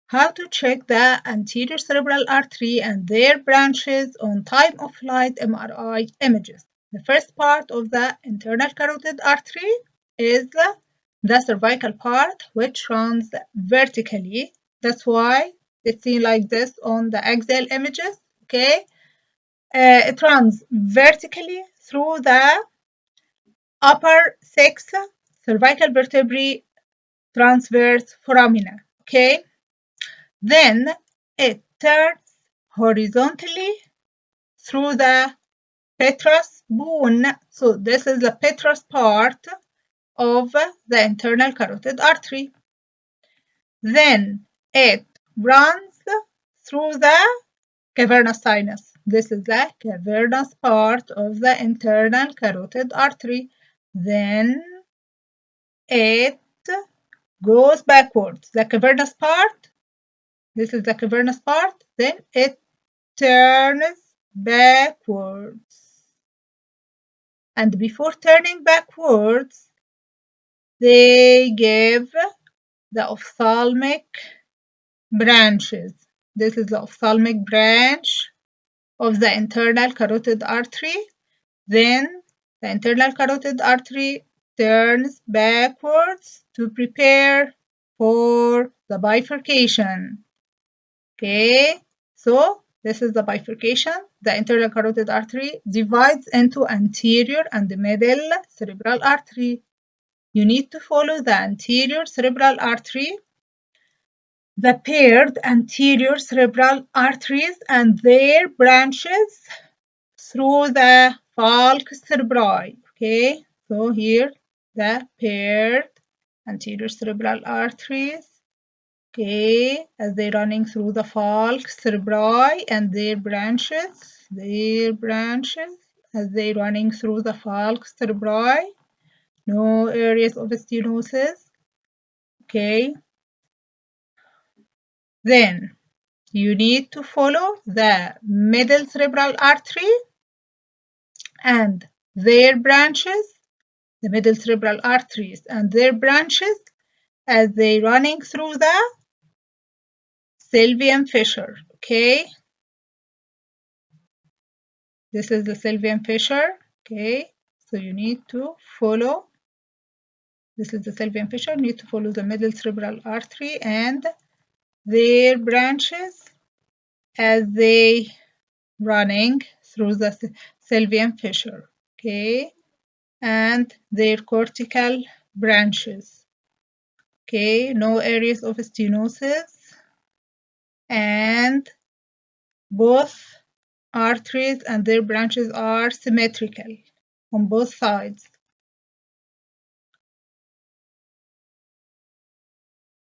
How to check the anterior cerebral artery and their branches on time-of-flight MRI images. The first part of the internal carotid artery is the cervical part, which runs vertically. That's why it's seen like this on the axial images. Okay, it runs vertically through the upper 6 cervical vertebrae transverse foramina. Okay, then it turns horizontally through the petrous bone. So this is the petrous part of the internal carotid artery. Then it runs through the cavernous sinus. This is the cavernous part of the internal carotid artery. Then it goes backwards. The cavernous part, this is the cavernous part, then it turns backwards. And before turning backwards, they give the ophthalmic branches. This is the ophthalmic branch of the internal carotid artery. Then the internal carotid artery turns backwards to prepare for the bifurcation. Okay, so this is the bifurcation. The internal carotid artery divides into anterior and middle cerebral artery. You need to follow the anterior cerebral artery, the paired anterior cerebral arteries and their branches through the falx cerebri. Okay, so here the paired anterior cerebral arteries. Okay, as they're running through the falx cerebri and their branches, as they're running through the falx cerebri, no areas of stenosis. Okay, then you need to follow the middle cerebral artery and their branches, the middle cerebral arteries and their branches as they're running through the sylvian fissure. Okay, this is the sylvian fissure. Okay, so you need to follow, this is the sylvian fissure, you need to follow the middle cerebral artery and their branches as they running through the sylvian fissure. Okay, and their cortical branches. Okay, no areas of stenosis, and both arteries and their branches are symmetrical on both sides.